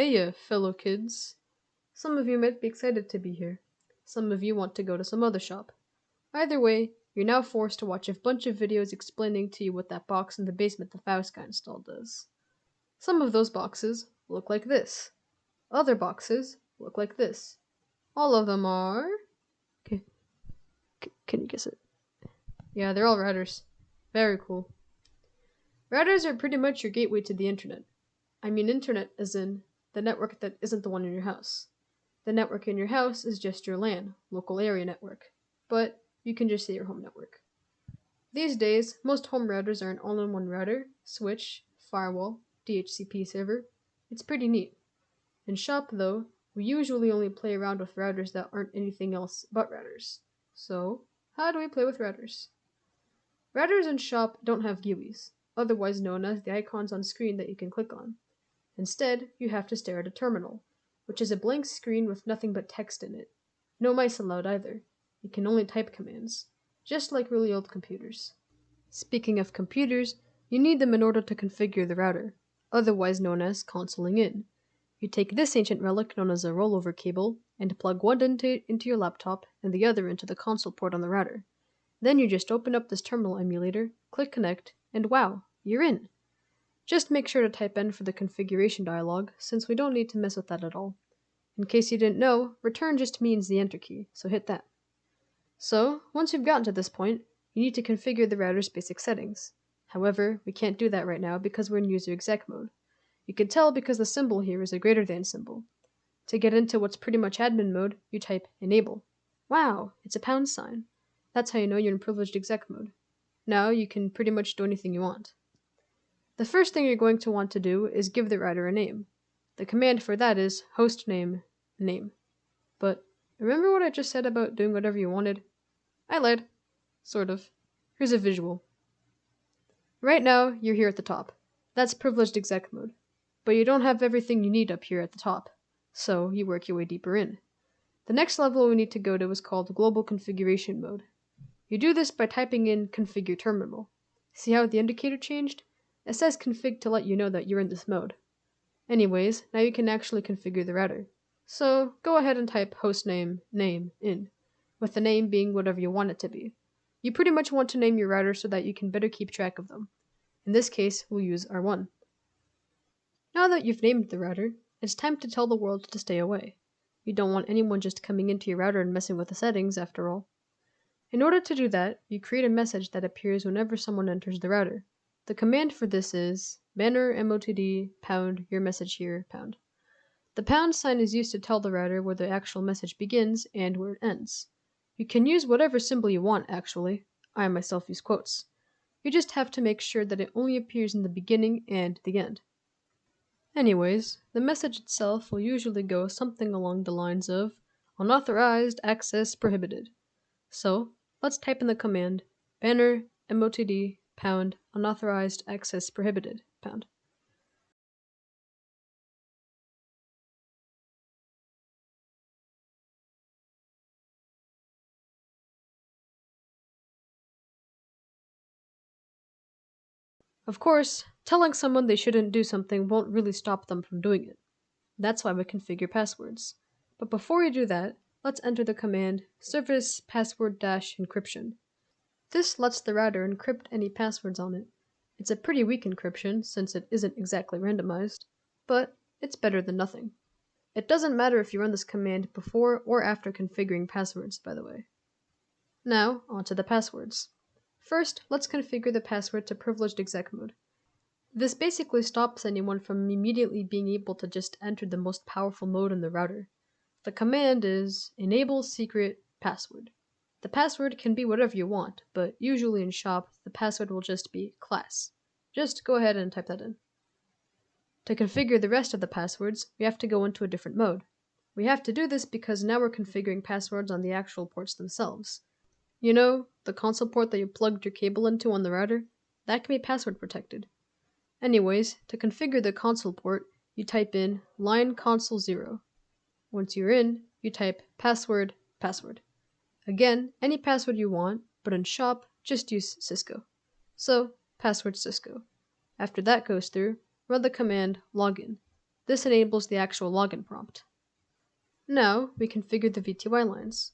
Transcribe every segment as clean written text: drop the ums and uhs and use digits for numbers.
Hey, fellow kids. Some of you might be excited to be here. Some of you want to go to some other shop. Either way, you're now forced to watch a bunch of videos explaining to you what that box in the basement the Faust guy installed does. Some of those boxes look like this. Other boxes look like this. All of them are... Okay. Can you guess it? Yeah, they're all routers. Very cool. Routers are pretty much your gateway to the internet. I mean internet as in the network that isn't the one in your house. The network in your house is just your LAN, local area network, but you can just say your home network. These days, most home routers are an all-in-one router, switch, firewall, DHCP server. It's pretty neat. In shop, though, we usually only play around with routers that aren't anything else but routers. So, how do we play with routers? Routers in shop don't have GUIs, otherwise known as the icons on screen that you can click on. Instead, you have to stare at a terminal, which is a blank screen with nothing but text in it. No mice allowed either. You can only type commands, just like really old computers. Speaking of computers, you need them in order to configure the router, otherwise known as consoling in. You take this ancient relic known as a rollover cable and plug one into your laptop and the other into the console port on the router. Then you just open up this terminal emulator, click connect, and wow, you're in! Just make sure to type N for the configuration dialog, since we don't need to mess with that at all. In case you didn't know, return just means the enter key, so hit that. So, once you've gotten to this point, you need to configure the router's basic settings. However, we can't do that right now because we're in user exec mode. You can tell because the symbol here is a greater than symbol. To get into what's pretty much admin mode, you type enable. Wow, it's a pound sign. That's how you know you're in privileged exec mode. Now you can pretty much do anything you want. The first thing you're going to want to do is give the router a name. The command for that is hostname name. But remember what I just said about doing whatever you wanted? I lied. Sort of. Here's a visual. Right now, you're here at the top. That's privileged exec mode. But you don't have everything you need up here at the top. So you work your way deeper in. The next level we need to go to is called global configuration mode. You do this by typing in configure terminal. See how the indicator changed? It says config to let you know that you're in this mode. Anyways, now you can actually configure the router. So go ahead and type hostname name in, with the name being whatever you want it to be. You pretty much want to name your router so that you can better keep track of them. In this case, we'll use R1. Now that you've named the router, it's time to tell the world to stay away. You don't want anyone just coming into your router and messing with the settings, after all. In order to do that, you create a message that appears whenever someone enters the router. The command for this is banner motd pound your message here pound. The pound sign is used to tell the router where the actual message begins and where it ends. You can use whatever symbol you want, actually. I myself use quotes. You just have to make sure that it only appears in the beginning and the end. Anyways, the message itself will usually go something along the lines of unauthorized access prohibited. So, let's type in the command banner motd pound unauthorized access prohibited pound. Of course, telling someone they shouldn't do something won't really stop them from doing it. That's why we configure passwords. But before we do that, let's enter the command service password-encryption. This lets the router encrypt any passwords on it. It's a pretty weak encryption since it isn't exactly randomized, but it's better than nothing. It doesn't matter if you run this command before or after configuring passwords, by the way. Now, onto the passwords. First, let's configure the password to privileged exec mode. This basically stops anyone from immediately being able to just enter the most powerful mode in the router. The command is enable secret password. The password can be whatever you want, but usually in shop, the password will just be class. Just go ahead and type that in. To configure the rest of the passwords, we have to go into a different mode. We have to do this because now we're configuring passwords on the actual ports themselves. You know, the console port that you plugged your cable into on the router? That can be password protected. Anyways, to configure the console port, you type in line console 0. Once you're in, you type password. Again, any password you want, but in shop, just use Cisco. So, password Cisco. After that goes through, run the command login. This enables the actual login prompt. Now, we configure the VTY lines.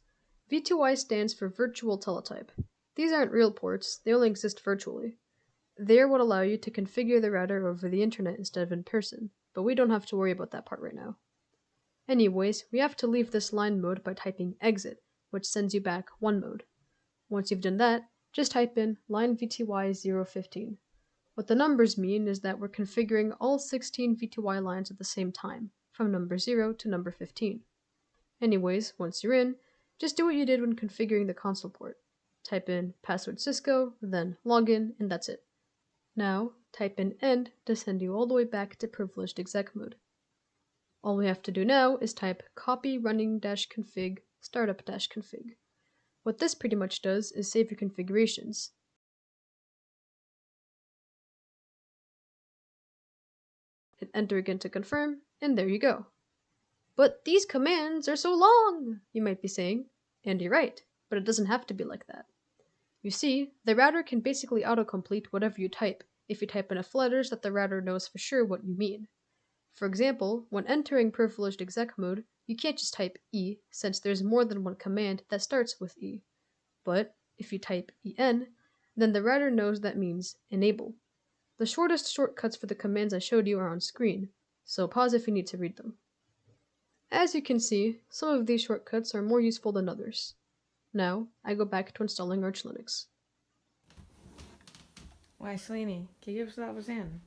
VTY stands for Virtual Teletype. These aren't real ports, they only exist virtually. They are what allow you to configure the router over the internet instead of in person, but we don't have to worry about that part right now. Anyways, we have to leave this line mode by typing exit, which sends you back one mode. Once you've done that, just type in line VTY 015. What the numbers mean is that we're configuring all 16 VTY lines at the same time, from number 0 to number 15. Anyways, once you're in, just do what you did when configuring the console port. Type in password Cisco, then login, and that's it. Now, type in end to send you all the way back to privileged exec mode. All we have to do now is type copy running-config startup-config. What this pretty much does is save your configurations. Hit enter again to confirm, and there you go. But these commands are so long, you might be saying. And you're right, but it doesn't have to be like that. You see, the router can basically autocomplete whatever you type if you type enough letters that the router knows for sure what you mean. For example, when entering privileged exec mode, you can't just type E since there's more than one command that starts with E. But if you type EN, then the router knows that means enable. The shortest shortcuts for the commands I showed you are on screen, so pause if you need to read them. As you can see, some of these shortcuts are more useful than others. Now, I go back to installing Arch Linux. Uai, Celine, o que você estava fazendo?